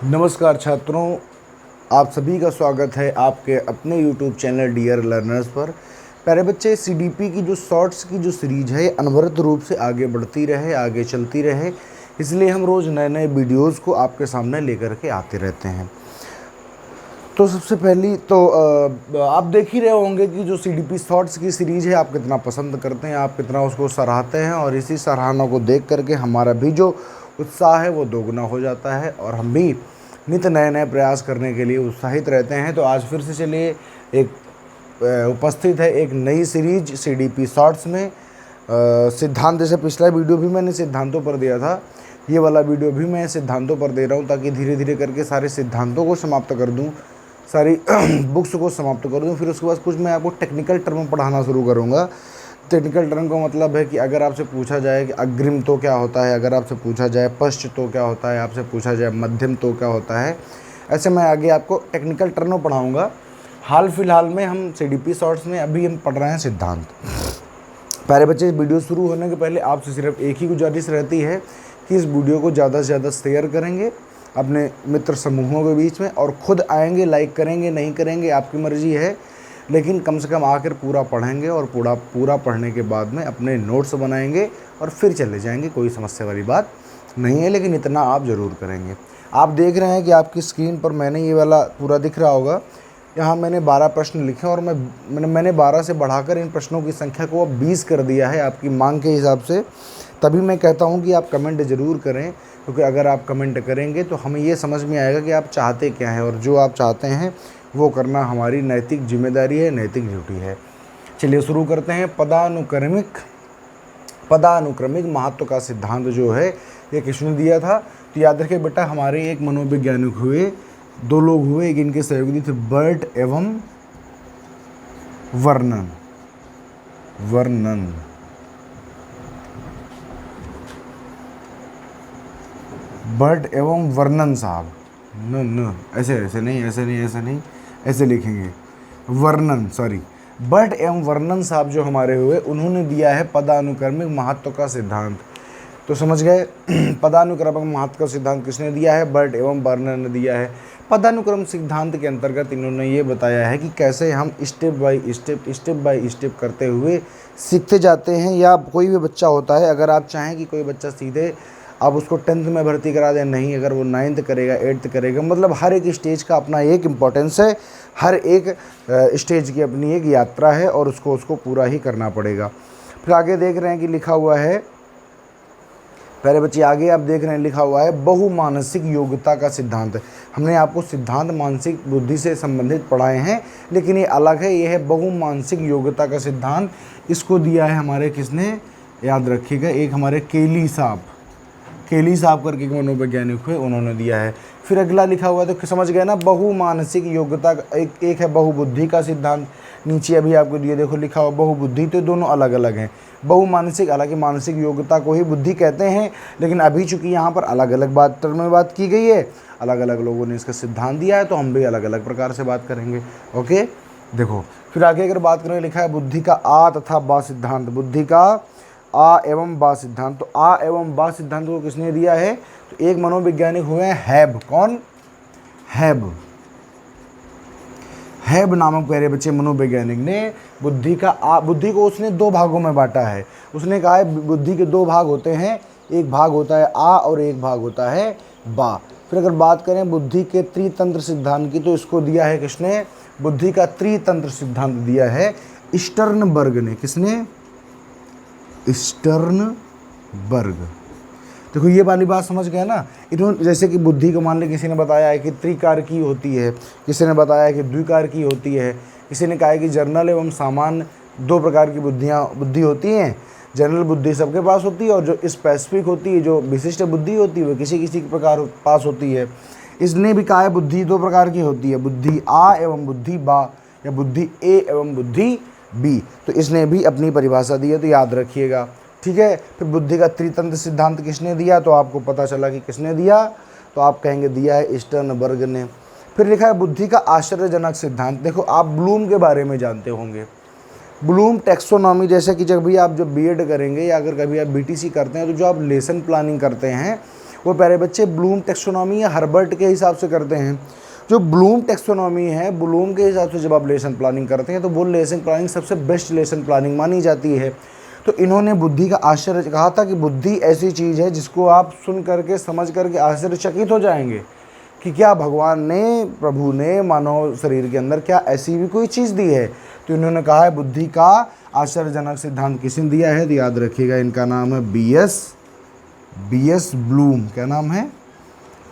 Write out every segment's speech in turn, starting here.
नमस्कार छात्रों, आप सभी का स्वागत है आपके अपने YouTube चैनल डियर लर्नर्स पर। प्यारे बच्चे, CDP की जो शॉर्ट्स की जो सीरीज है अनवरत रूप से आगे बढ़ती रहे, आगे चलती रहे, इसलिए हम रोज़ नए नए वीडियोज़ को आपके सामने लेकर के आते रहते हैं। तो सबसे पहली तो आप देख ही रहे होंगे कि जो CDP शॉर्ट्स की सीरीज़ है आप कितना पसंद करते हैं, आप कितना उसको सराहते हैं, और इसी सराहना को देख करके हमारा भी जो उत्साह है वो दोगुना हो जाता है और हम भी नित नए नए प्रयास करने के लिए उत्साहित रहते हैं। तो आज फिर से चलिए एक उपस्थित है एक नई सीरीज CDP शॉर्ट्स में। सिद्धांत, जैसे पिछला वीडियो भी मैंने सिद्धांतों पर दिया था, ये वाला वीडियो भी मैं सिद्धांतों पर दे रहा हूँ ताकि धीरे धीरे करके सारे सिद्धांतों को समाप्त कर दूँ, सारी बुक्स को समाप्त कर दूँ। फिर उसके बाद कुछ मैं आपको टेक्निकल टर्म पढ़ाना शुरू करूँगा। टेक्निकल टर्म का मतलब है कि अगर आपसे पूछा जाए कि अग्रिम तो क्या होता है, अगर आपसे पूछा जाए पश्च तो क्या होता है, आपसे पूछा जाए मध्यम तो क्या होता है, ऐसे मैं आगे आपको टेक्निकल टर्म पढ़ाऊँगा। हाल फिलहाल में हम CDP शॉर्ट्स में अभी हम पढ़ रहे हैं सिद्धांत। प्यारे बच्चे, वीडियो शुरू होने के पहले आपसे सिर्फ एक ही गुजारिश रहती है कि इस वीडियो को ज़्यादा से ज़्यादा शेयर करेंगे अपने मित्र समूहों के बीच में, और ख़ुद आएंगे, लाइक करेंगे नहीं करेंगे आपकी मर्ज़ी है, लेकिन कम से कम आकर पूरा पढ़ेंगे और पूरा पढ़ने के बाद में अपने नोट्स बनाएंगे और फिर चले जाएंगे। कोई समस्या वाली बात नहीं है, लेकिन इतना आप ज़रूर करेंगे। आप देख रहे हैं कि आपकी स्क्रीन पर मैंने ये वाला पूरा दिख रहा होगा, यहाँ मैंने 12 प्रश्न लिखे और मैंने 12 से बढ़ाकर इन प्रश्नों की संख्या को अब 20 कर दिया है आपकी मांग के हिसाब से। तभी मैं कहता हूँ कि आप कमेंट ज़रूर करें, क्योंकि अगर आप कमेंट करेंगे तो हमें ये समझ में आएगा कि आप चाहते क्या हैं, और जो आप चाहते हैं वो करना हमारी नैतिक जिम्मेदारी है, नैतिक ड्यूटी है। चलिए शुरू करते हैं। पदानुक्रमिक महत्व का सिद्धांत जो है ये किसने दिया था? तो याद रखिए बेटा, हमारे एक मनोवैज्ञानिक हुए, दो लोग हुए, एक इनके सहयोगी थे बर्ट एवं वर्नन। बर्ट एवं वर्नन साहब, न ऐसे ऐसे लिखेंगे, वर्नन, सॉरी, बर्ट एवं वर्नन साहब जो हमारे हुए, उन्होंने दिया है पदानुक्रमिक महत्व का सिद्धांत। तो समझ गए, पदानुक्रमिक महत्व का सिद्धांत किसने दिया है? बर्ट एवं वर्नन ने दिया है। पदानुक्रम सिद्धांत के अंतर्गत इन्होंने ये बताया है कि कैसे हम स्टेप बाय स्टेप करते हुए सीखते जाते हैं। या कोई भी बच्चा होता है, अगर आप चाहें कि कोई बच्चा सीधे आप उसको 10th में भर्ती करा दें, नहीं, अगर वो 9th करेगा, 8th करेगा, मतलब हर एक स्टेज का अपना एक इम्पोर्टेंस है, हर एक स्टेज की अपनी एक यात्रा है और उसको पूरा ही करना पड़ेगा। फिर आगे देख रहे हैं कि लिखा हुआ है, पहले बच्चे आगे आप देख रहे हैं लिखा हुआ है बहुमानसिक योग्यता का सिद्धांत। हमने आपको सिद्धांत मानसिक बुद्धि से संबंधित पढ़ाए हैं, लेकिन ये अलग है, ये है बहुमानसिक योग्यता का सिद्धांत। इसको दिया है हमारे किसने? याद रखिएगा, एक हमारे केली साहब करके एक मनोवैज्ञानिक हुए, उन्होंने दिया है। फिर अगला लिखा हुआ है, तो समझ गए ना, बहुमानसिक योग्यता एक है बहुबुद्धि का सिद्धांत। नीचे अभी आपको दिए, देखो लिखा हुआ बहुबुद्धि, तो दोनों अलग अलग हैं। बहुमानसिक, हालांकि मानसिक योग्यता को ही बुद्धि कहते हैं, लेकिन अभी चूंकि यहाँ पर अलग अलग टर्म में बात की गई है, अलग अलग लोगों ने इसका सिद्धांत दिया है, तो हम भी अलग अलग प्रकार से बात करेंगे। ओके, देखो फिर आगे अगर बात करें, लिखा है बुद्धि का आ तथा बा सिद्धांत। बुद्धि का आ एवं बा सिद्धांत। तो आ एवं बा सिद्धांत को किसने दिया है? तो एक मनोवैज्ञानिक हुए हैं हैब। कौन? हैब नामक प्यारे बच्चे मनोवैज्ञानिक ने बुद्धि को उसने दो भागों में बांटा है। उसने कहा है बुद्धि के दो भाग होते हैं, एक भाग होता है आ और एक भाग होता है बा। फिर अगर बात करें बुद्धि के त्रितंत्र सिद्धांत की, तो इसको दिया है किसने? बुद्धि का त्रितंत्र सिद्धांत दिया है स्टर्नबर्ग ने। किसने? स्टर्नबर्ग। देखो ये वाली बात समझ गए ना। इन्होंने जैसे कि बुद्धि को मान ली, किसी ने बताया है कि त्रिकार की होती है, किसी ने बताया है कि द्विकार की होती है, किसी ने कहा है कि जर्नल एवं सामान्य दो प्रकार की बुद्धि होती हैं। जनरल बुद्धि सबके पास होती है, और जो स्पेसिफिक होती है, जो विशिष्ट बुद्धि होती है, वो किसी किसी के प्रकार पास होती है। इसने भी कहा है बुद्धि दो प्रकार की होती है, बुद्धि आ एवं बुद्धि बा, या बुद्धि ए एवं बुद्धि बी। तो इसने भी अपनी परिभाषा दी है, तो याद रखिएगा, ठीक है। फिर बुद्धि का त्रितंत्र सिद्धांत किसने दिया? तो आपको पता चला कि किसने दिया, तो आप कहेंगे दिया है स्टर्नबर्ग ने। फिर लिखा है बुद्धि का आश्चर्यजनक सिद्धांत। देखो आप ब्लूम के बारे में जानते होंगे, ब्लूम टैक्सोनॉमी, जैसे कि जब भी आप जब बीएड करेंगे या अगर कभी आप बीटीसी करते हैं, तो जो आप लेसन प्लानिंग करते हैं वो प्यारे बच्चे ब्लूम टेक्सोनॉमी या हर्बर्ट के हिसाब से करते हैं। जो ब्लूम टेक्सोनॉमी है, ब्लूम के हिसाब से जब आप लेसन प्लानिंग करते हैं तो वो लेसन प्लानिंग सबसे बेस्ट लेसन प्लानिंग मानी जाती है। तो इन्होंने बुद्धि का आश्चर्य कहा था कि बुद्धि ऐसी चीज़ है जिसको आप सुन करके समझ करके आश्चर्यचकित हो जाएंगे कि क्या भगवान ने, प्रभु ने मानव शरीर के अंदर क्या ऐसी भी कोई चीज़ दी है। तो इन्होंने कहा है बुद्धि का आश्चर्यजनक सिद्धांत किसने दिया है, तो याद रखिएगा इनका नाम है बी एस ब्लूम। क्या नाम है?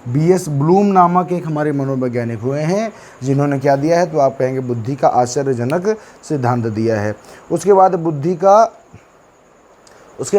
बी.एस. ब्लूम नामक एक हमारे मनोवैज्ञानिक हुए हैं जिन्होंने क्या दिया है, तो आप कहेंगे बुद्धि का आश्चर्यजनक सिद्धांत दिया है। उसके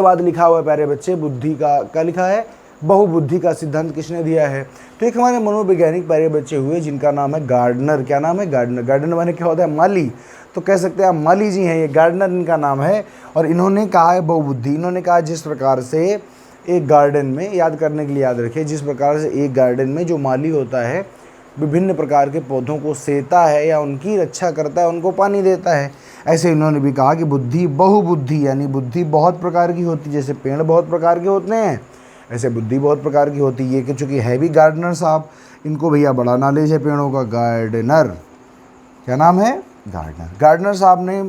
बाद लिखा हुआ है प्यारे बच्चे, बुद्धि का क्या लिखा है, बहुबुद्धि का सिद्धांत किसने दिया है, तो एक हमारे मनोवैज्ञानिक प्यारे बच्चे हुए जिनका नाम है गार्डनर। क्या नाम है? गार्डनर। गार्डनर माने क्या होता है? माली। तो कह सकते हैं आप माली जी हैं, ये गार्डनर इनका नाम है। और इन्होंने कहा है बहुबुद्धि। इन्होंने कहा जिस प्रकार से एक गार्डन में, याद करने के लिए याद रखिए, जिस प्रकार से एक गार्डन में जो माली होता है विभिन्न प्रकार के पौधों को सेता है या उनकी रक्षा करता है, उनको पानी देता है, ऐसे इन्होंने भी कहा कि बुद्धि बहुबुद्धि यानी बुद्धि बहुत प्रकार की होती है। जैसे पेड़ बहुत प्रकार के होते हैं ऐसे बुद्धि बहुत प्रकार की होती है। कि चूँकि है भी गार्डनर साहब, इनको भैया बड़ा नॉलेज है पेड़ों का। गार्डनर, क्या नाम है? गार्डनर। गार्डनर साहब ने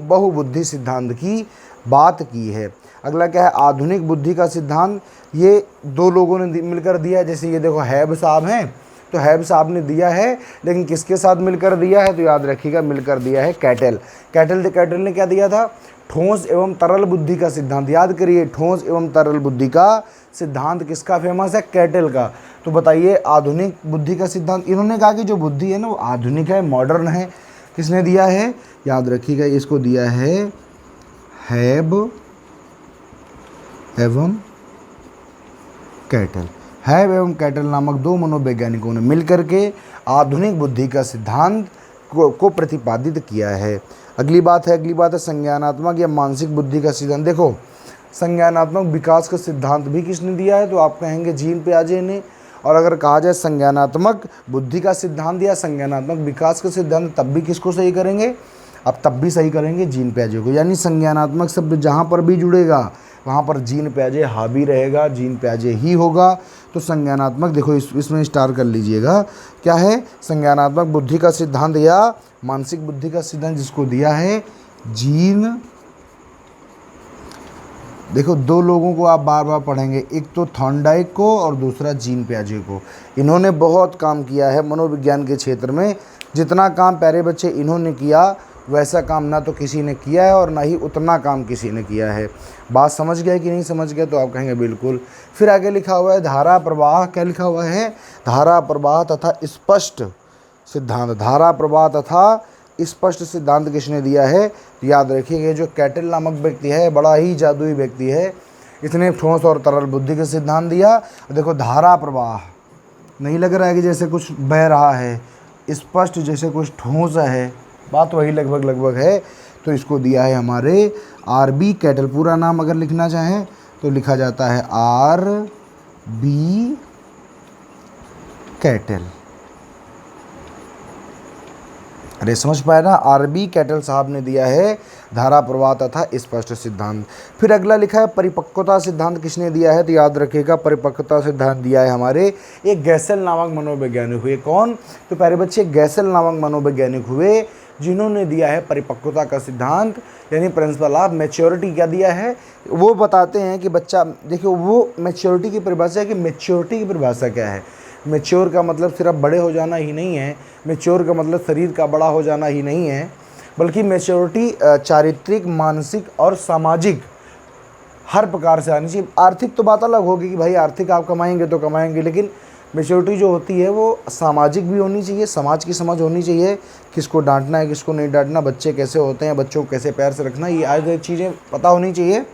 बहुबुद्धि सिद्धांत की बात की है। अगला क्या है? आधुनिक बुद्धि का सिद्धांत। ये दो लोगों ने मिलकर दिया है। जैसे ये देखो हैब साहब हैं, तो हैब साहब ने दिया है, लेकिन किसके साथ मिलकर दिया है, तो याद रखिएगा मिलकर दिया है कैटल। कैटल ने क्या दिया था? ठोस एवं तरल बुद्धि का सिद्धांत। याद करिए, ठोस एवं तरल बुद्धि का सिद्धांत किसका फेमस है? कैटल का। तो बताइए आधुनिक बुद्धि का सिद्धांत, इन्होंने कहा कि जो बुद्धि है ना वो आधुनिक है, मॉडर्न है। किसने दिया है? याद रखिएगा, इसको दिया है हैब एवं कैटल। हैब एवं कैटल नामक दो मनोवैज्ञानिकों ने मिलकर के आधुनिक बुद्धि का सिद्धांत को प्रतिपादित किया है। अगली बात है संज्ञानात्मक या मानसिक बुद्धि का सिद्धांत। देखो, संज्ञानात्मक विकास का सिद्धांत भी किसने दिया है, तो आप कहेंगे जीन पियाजे ने। और अगर कहा जाए संज्ञानात्मक बुद्धि का सिद्धांत या संज्ञानात्मक विकास का सिद्धांत, तब भी किसको सही करेंगे? आप तब भी सही करेंगे जीन पियाजे को। यानी संज्ञानात्मक शब्द जहाँ पर भी जुड़ेगा वहाँ पर जीन पियाजे हावी रहेगा, जीन पियाजे ही होगा। तो संज्ञानात्मक, देखो इसमें स्टार कर लीजिएगा, क्या है? संज्ञानात्मक बुद्धि का सिद्धांत या मानसिक बुद्धि का सिद्धांत जिसको दिया है जीन। देखो, दो लोगों को आप बार बार पढ़ेंगे, एक तो थॉर्नडाइक को और दूसरा जीन पियाजे को। इन्होंने बहुत काम किया है मनोविज्ञान के क्षेत्र में। जितना काम प्यारे बच्चे इन्होंने किया वैसा काम ना तो किसी ने किया है और ना ही उतना काम किसी ने किया है। बात समझ गए कि नहीं समझ गए, तो आप कहेंगे बिल्कुल। फिर आगे लिखा हुआ है धारा प्रवाह। क्या लिखा हुआ है? धारा प्रवाह तथा स्पष्ट सिद्धांत। धारा प्रवाह तथा स्पष्ट सिद्धांत किसने दिया है? याद रखिए, जो कैटल नामक व्यक्ति है बड़ा ही जादुई व्यक्ति है। इसने ठोस और तरल बुद्धि का सिद्धांत दिया। देखो, धारा प्रवाह नहीं लग रहा है कि जैसे कुछ बह रहा है, स्पष्ट जैसे कुछ ठोस है, बात वही लगभग है। तो इसको दिया है हमारे आर.बी. कैटल। पूरा नाम अगर लिखना चाहें तो लिखा जाता है आर.बी. कैटल। अरे समझ पाए ना? आर.बी. कैटल साहब ने दिया है धारा प्रवाह तथा स्पष्ट सिद्धांत। फिर अगला लिखा है परिपक्वता सिद्धांत। किसने दिया है? तो याद रखिएगा परिपक्वता सिद्धांत दिया है हमारे एक गैसल नामक मनोवैज्ञानिक हुए। कौन? तो प्यारे बच्चे गैसल नामक मनोवैज्ञानिक हुए जिन्होंने दिया है परिपक्वता का सिद्धांत, यानी प्रिंसिपल ऑफ मैच्योरिटी। क्या दिया है? वो बताते हैं कि बच्चा, देखिए वो मैच्योरिटी की परिभाषा है कि मैच्योरिटी की परिभाषा क्या है। मैच्योर का मतलब सिर्फ बड़े हो जाना ही नहीं है, मैच्योर का मतलब शरीर का बड़ा हो जाना ही नहीं है, बल्कि मैच्योरिटी चारित्रिक, मानसिक और सामाजिक हर प्रकार से आनी चाहिए। आर्थिक तो बात अलग होगी कि भाई आर्थिक आप कमाएंगे तो कमाएंगे, लेकिन मैच्योरिटी जो होती है वो सामाजिक भी होनी चाहिए, समाज की समझ होनी चाहिए, किसको डांटना है किसको नहीं डांटना, बच्चे कैसे होते हैं, बच्चों को कैसे प्यार से रखना, ये आज चीज़ें पता होनी चाहिए।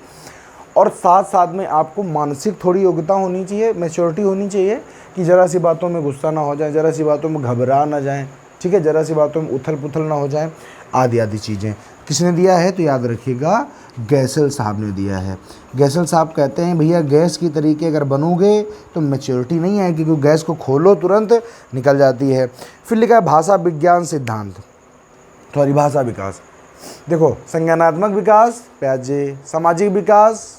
और साथ साथ में आपको मानसिक थोड़ी योग्यता होनी चाहिए, मैच्योरिटी होनी चाहिए कि ज़रा सी बातों में गुस्सा ना हो जाए, ज़रा सी बातों में घबरा ना जाएं, ठीक है, ज़रा सी बातों में उथल पुथल ना हो जाए, आदि आदि चीज़ें। किसने दिया है? तो याद रखिएगा गैसल साहब ने दिया है। गैसल साहब कहते हैं भैया गैस की तरीके अगर बनोगे तो मैच्योरिटी नहीं आएगी, क्योंकि गैस को खोलो तुरंत निकल जाती है। फिर लिखा है भाषा विज्ञान सिद्धांत, सॉरी भाषा विकास। देखो, संज्ञानात्मक विकास प्याजे, सामाजिक विकास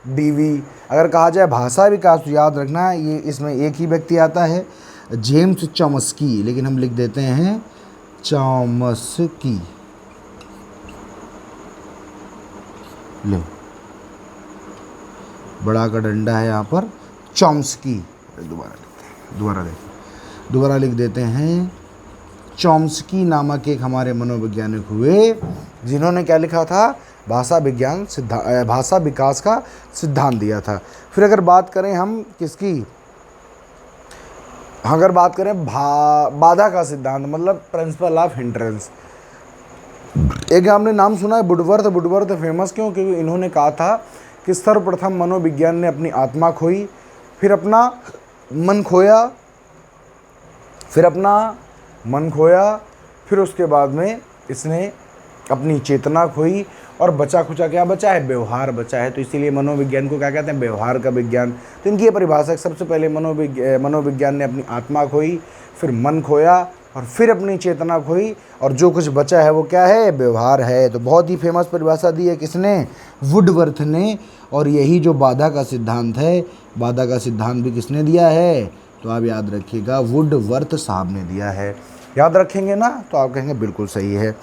डीवी। अगर कहा जाए भाषा विकास तो याद रखना ये इसमें एक ही व्यक्ति आता है, जेम्स चॉम्स्की, लेकिन हम लिख देते हैं चॉम्स्की। लो बड़ा का डंडा है यहाँ पर, चॉम्स्की। दोबारा लिख देते हैं चॉम्स्की नामक एक हमारे मनोवैज्ञानिक हुए, जिन्होंने क्या लिखा था, भाषा विकास का सिद्धांत दिया था। फिर अगर बात करें हम किसकी, अगर बात करें बाधा का सिद्धांत, मतलब प्रिंसिपल ऑफ हिंड्रेंस। एक आपने नाम सुना है वुडवर्थ फेमस क्यों, क्योंकि इन्होंने कहा था कि सर्वप्रथम मनोविज्ञान ने अपनी आत्मा खोई, फिर अपना मन खोया, फिर उसके बाद में इसने अपनी चेतना खोई, और बचा खुचा क्या बचा है, व्यवहार बचा है। तो इसीलिए मनोविज्ञान को क्या कहते हैं, व्यवहार का विज्ञान। तो इनकी ये परिभाषा है, सबसे पहले मनोविज्ञान ने अपनी आत्मा खोई, फिर मन खोया, और फिर अपनी चेतना खोई, और जो कुछ बचा है वो क्या है, व्यवहार है। तो बहुत ही फेमस परिभाषा दी है किसने, वुडवर्थ ने। और यही जो बाधा का सिद्धांत है, बाधा का सिद्धांत भी किसने दिया है, तो आप याद रखिएगा वुडवर्थ साहब ने दिया है। याद रखेंगे ना, तो आप कहेंगे बिल्कुल सही है।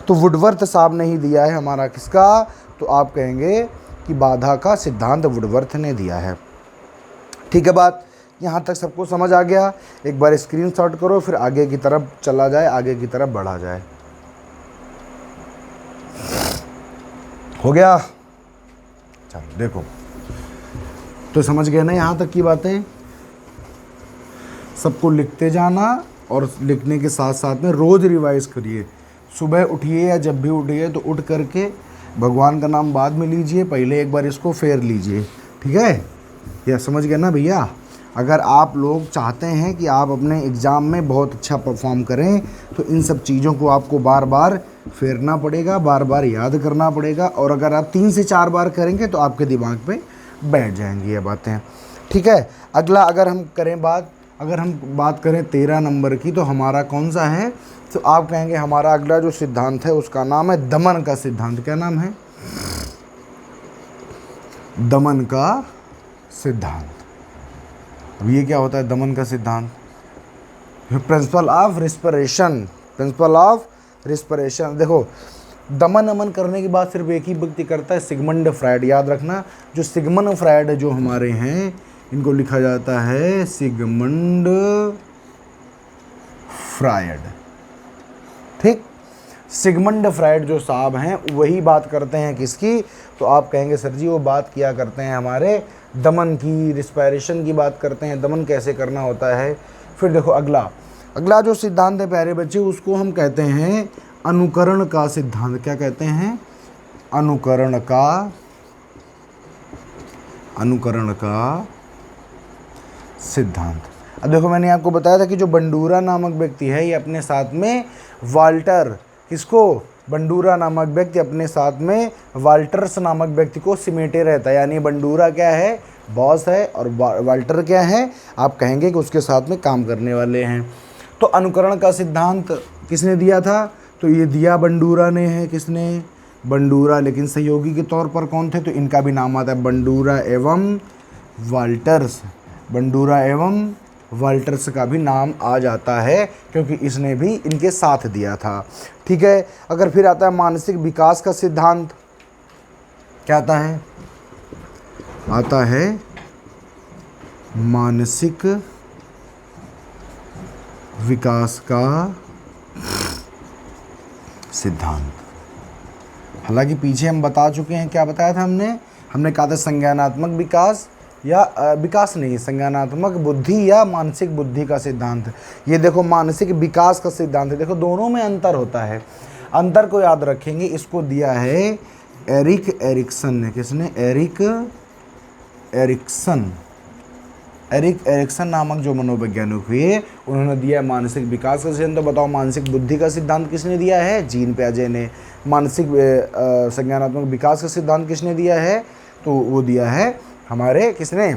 तो वुडवर्थ साहब ने ही दिया है हमारा किसका, तो आप कहेंगे कि बाधा का सिद्धांत वुडवर्थ ने दिया है। ठीक है, बात यहाँ तक सबको समझ आ गया। एक बार स्क्रीनशॉट करो, फिर आगे की तरफ चला जाए, आगे की तरफ बढ़ा जाए। हो गया, चलो देखो, तो समझ गए ना यहाँ तक की बातें। सबको लिखते जाना, और लिखने के साथ साथ में रोज़ रिवाइज करिए। सुबह उठिए या जब भी उठिए तो उठ करके भगवान का नाम बाद में लीजिए, पहले एक बार इसको फेर लीजिए। ठीक है, यह समझ गए ना भैया। अगर आप लोग चाहते हैं कि आप अपने एग्ज़ाम में बहुत अच्छा परफॉर्म करें, तो इन सब चीज़ों को आपको बार बार फेरना पड़ेगा, बार बार याद करना पड़ेगा। और अगर आप 3 से 4 बार करेंगे तो आपके दिमाग पे बैठ जाएंगी ये बातें। ठीक है, अगला अगर हम बात करें 13 नंबर की, तो हमारा कौन सा है, तो आप कहेंगे हमारा अगला जो सिद्धांत है उसका नाम है दमन का सिद्धांत। क्या नाम है, दमन का सिद्धांत। अब ये क्या होता है दमन का सिद्धांत, प्रिंसिपल ऑफ रिस्पिरेशन। देखो, दमन अमन करने की बात सिर्फ एक ही व्यक्ति करता है, सिगमंड फ्रायड। याद रखना, जो सिगमंड फ्रायड जो हमारे हैं, इनको लिखा जाता है सिगमंड फ्रायड। ठीक, सिगमंड फ्रायड जो साहब हैं वही बात करते हैं किसकी, तो आप कहेंगे सर जी वो बात किया करते हैं हमारे दमन की, रिस्पायरेशन की बात करते हैं, दमन कैसे करना होता है। फिर देखो अगला जो सिद्धांत है प्यारे बच्चे, उसको हम कहते हैं अनुकरण का सिद्धांत। क्या कहते हैं, अनुकरण का सिद्धांत। अब देखो, मैंने आपको बताया था कि जो बंडूरा नामक व्यक्ति है, ये अपने साथ में वाल्टर, बंडूरा नामक व्यक्ति अपने साथ में वाल्टर्स नामक व्यक्ति को सिमेटे रहता है। यानी बंडूरा क्या है, बॉस है, और वाल्टर क्या है, आप कहेंगे कि उसके साथ में काम करने वाले हैं। तो अनुकरण का सिद्धांत किसने दिया था, तो ये दिया बंडूरा ने है। किसने, बंडूरा। लेकिन सहयोगी के तौर पर कौन थे, तो इनका भी नाम आता है बंडूरा एवं वाल्टर्स। बंडूरा एवं वाल्टर्स का भी नाम आ जाता है, क्योंकि इसने भी इनके साथ दिया था। ठीक है, अगर फिर आता है मानसिक विकास का सिद्धांत। क्या आता है, आता है मानसिक विकास का सिद्धांत। हालांकि पीछे हम बता चुके हैं, क्या बताया था हमने कहा था संज्ञानात्मक विकास या संज्ञानात्मक बुद्धि या मानसिक बुद्धि का सिद्धांत। ये देखो मानसिक विकास का सिद्धांत है। देखो दोनों में अंतर होता है, अंतर को याद रखेंगे। इसको दिया है एरिक एरिक्सन ने। किसने, एरिक एरिक्सन नामक जो मनोवैज्ञानिक हुए, उन्होंने दिया है मानसिक विकास का सिद्धांत। तो बताओ मानसिक बुद्धि का सिद्धांत किसने दिया है, जीन पियाजे ने। मानसिक संज्ञानात्मक विकास का सिद्धांत किसने दिया है, तो वो दिया है हमारे किसने,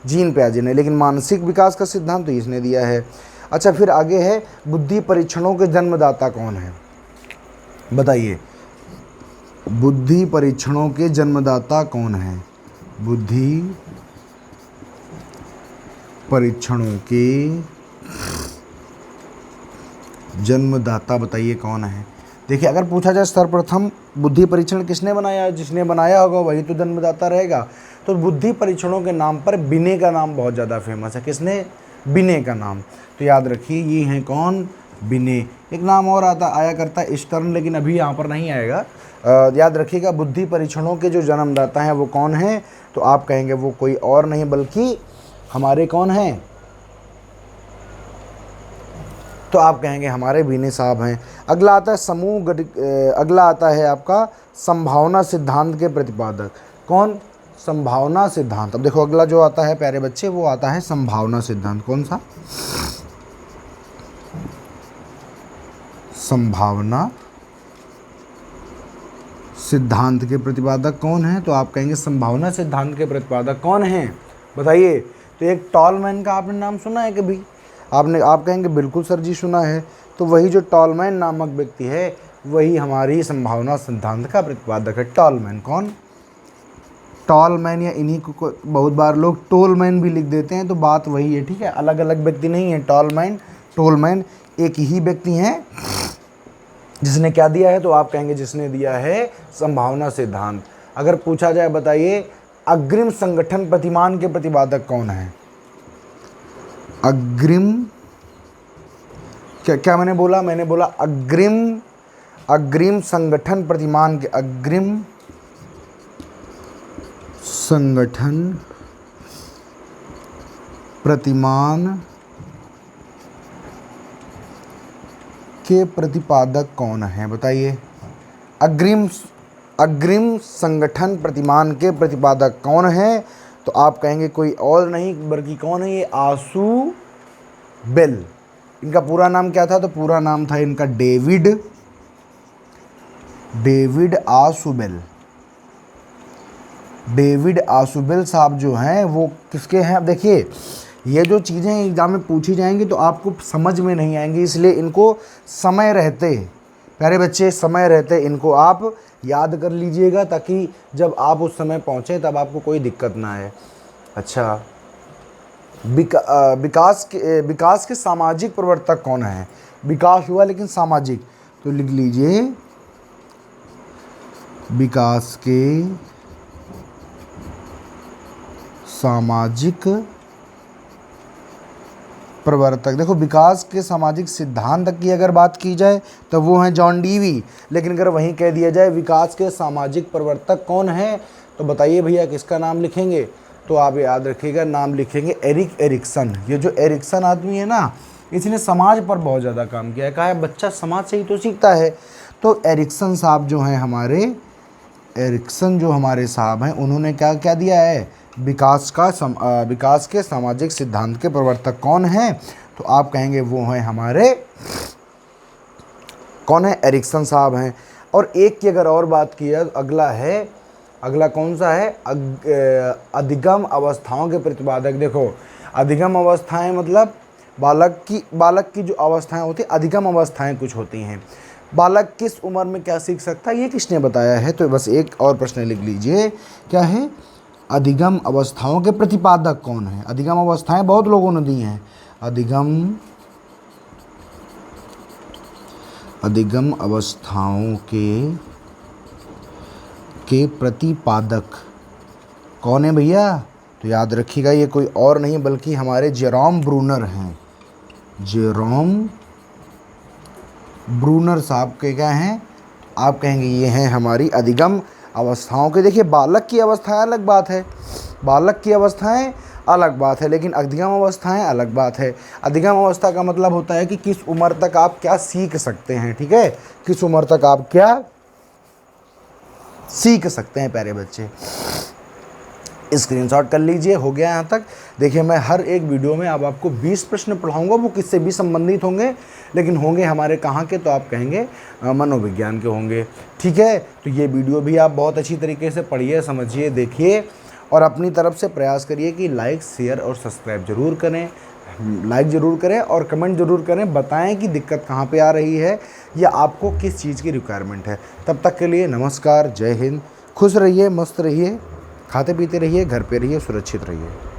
जीन पियाजे ने। लेकिन मानसिक विकास का सिद्धांत तो इसने दिया है। अच्छा, फिर आगे है बुद्धि परीक्षणों के जन्मदाता कौन है, बताइए। बुद्धि परीक्षणों के जन्मदाता कौन है, बुद्धि परीक्षणों के जन्मदाता बताइए कौन है। देखिए, अगर पूछा जाए सर्वप्रथम बुद्धि परीक्षण किसने बनाया, जिसने बनाया होगा वही तो जन्मदाता रहेगा। तो बुद्धि परीक्षणों के नाम पर बिने का नाम बहुत ज़्यादा फेमस है। किसने? बिने का नाम। तो याद रखिए ये हैं कौन? बिने। एक नाम और आया करता है ईस्टर्न, लेकिन अभी यहाँ पर नहीं आएगा। याद रखिएगा बुद्धि परीक्षणों के जो जन्मदाता हैं वो कौन हैं, तो आप कहेंगे वो कोई और नहीं बल्कि हमारे कौन हैं, तो आप कहेंगे हमारे बिने साहब हैं। अगला आता है अगला आता है आपका संभावना सिद्धांत के प्रतिपादक। कौन? संभावना सिद्धांत। अब देखो अगला जो आता है प्यारे बच्चे वो आता है संभावना सिद्धांत। कौन सा? संभावना सिद्धांत के प्रतिपादक कौन है, तो आप कहेंगे संभावना सिद्धांत के प्रतिपादक कौन हैं बताइए। तो एक टॉलमैन का आपने नाम सुना है कभी? आप कहेंगे बिल्कुल सर जी सुना है। तो वही जो टॉलमैन नामक व्यक्ति है वही हमारी संभावना सिद्धांत का प्रतिपादक है। टॉलमैन। कौन? टॉलमैन, या इन्हीं को बहुत बार लोग टोलमैन भी लिख देते हैं, तो बात वही है, ठीक है, अलग अलग व्यक्ति नहीं है। टॉलमैन टोलमैन एक ही व्यक्ति हैं जिसने क्या दिया है, तो आप कहेंगे जिसने दिया है संभावना सिद्धांत। अगर पूछा जाए बताइए अग्रिम संगठन प्रतिमान के प्रतिपादक कौन है? अग्रिम, क्या मैंने बोला? मैंने बोला अग्रिम संगठन प्रतिमान के, अग्रिम संगठन प्रतिमान के प्रतिपादक कौन है बताइए। अग्रिम संगठन प्रतिमान के प्रतिपादक कौन है, तो आप कहेंगे कोई और नहीं बल्कि कौन है ये? आशु बेल। इनका पूरा नाम क्या था? तो पूरा नाम था इनका डेविड आशुबेल। डेविड आशुबेल साहब जो हैं वो किसके हैं? अब देखिए ये जो चीज़ें एग्जाम में पूछी जाएंगी तो आपको समझ में नहीं आएंगी, इसलिए इनको समय रहते, प्यारे बच्चे, समय रहते इनको आप याद कर लीजिएगा, ताकि जब आप उस समय पहुँचें तब आपको कोई दिक्कत ना आए। अच्छा, विकास के सामाजिक प्रवर्तक कौन है? विकास हुआ लेकिन सामाजिक, तो लिख लीजिए विकास के सामाजिक प्रवर्तक। देखो विकास के सामाजिक सिद्धांत की अगर बात की जाए तो वो हैं जॉन डीवी, लेकिन अगर वहीं कह दिया जाए विकास के सामाजिक प्रवर्तक कौन है, तो बताइए भैया किसका नाम लिखेंगे? तो आप याद रखिएगा नाम लिखेंगे एरिक एरिक्सन। ये जो एरिक्सन आदमी है ना, इसने समाज पर बहुत ज़्यादा काम किया है। कहा है बच्चा समाज से ही तो सीखता है। तो एरिक्सन साहब जो हैं हमारे, एरिक्सन जो हमारे साहब हैं, उन्होंने क्या क्या दिया है? विकास के सामाजिक सिद्धांत के प्रवर्तक कौन हैं, तो आप कहेंगे वो हैं हमारे कौन है? एरिक्सन साहब हैं। और एक की अगर और बात की है, अगला कौन सा है? अधिगम अवस्थाओं के प्रतिपादक। देखो अधिगम अवस्थाएं मतलब बालक की जो अवस्थाएं होती हैं, अधिगम अवस्थाएं कुछ होती हैं। बालक किस उम्र में क्या सीख सकता है, ये किसने बताया है? तो बस एक और प्रश्न लिख लीजिए, क्या है? अधिगम अवस्थाओं के प्रतिपादक कौन है? अधिगम अवस्थाएं बहुत लोगों ने दी हैं। अधिगम अवस्थाओं के प्रतिपादक कौन है भैया? तो याद रखिएगा ये कोई और नहीं बल्कि हमारे जेरोम ब्रूनर हैं। जेरोम ब्रूनर साहब के क्या हैं? आप कहेंगे ये हैं हमारी अधिगम अवस्थाओं के। देखिए बालक की अवस्थाएं अलग बात है, लेकिन अधिगम अवस्थाएं अलग बात है। अधिगम अवस्था का मतलब होता है कि किस उम्र तक आप क्या सीख सकते हैं, ठीक है, किस उम्र तक आप क्या सीख सकते हैं प्यारे बच्चे। स्क्रीनशॉट कर लीजिए, हो गया यहाँ तक। देखिए मैं हर एक वीडियो में अब आपको 20 प्रश्न पढ़ाऊंगा, वो किससे भी संबंधित होंगे, लेकिन होंगे हमारे कहाँ के, तो आप कहेंगे मनोविज्ञान के होंगे, ठीक है। तो ये वीडियो भी आप बहुत अच्छी तरीके से पढ़िए, समझिए, देखिए और अपनी तरफ से प्रयास करिए कि लाइक, शेयर और सब्सक्राइब जरूर करें। लाइक ज़रूर करें और कमेंट ज़रूर करें, बताएं कि दिक्कत कहाँ पे आ रही है या आपको किस चीज़ की रिक्वायरमेंट है। तब तक के लिए नमस्कार, जय हिंद, खुश रहिए, मस्त रहिए, खाते पीते रहिए, घर पे रहिए, सुरक्षित रहिए।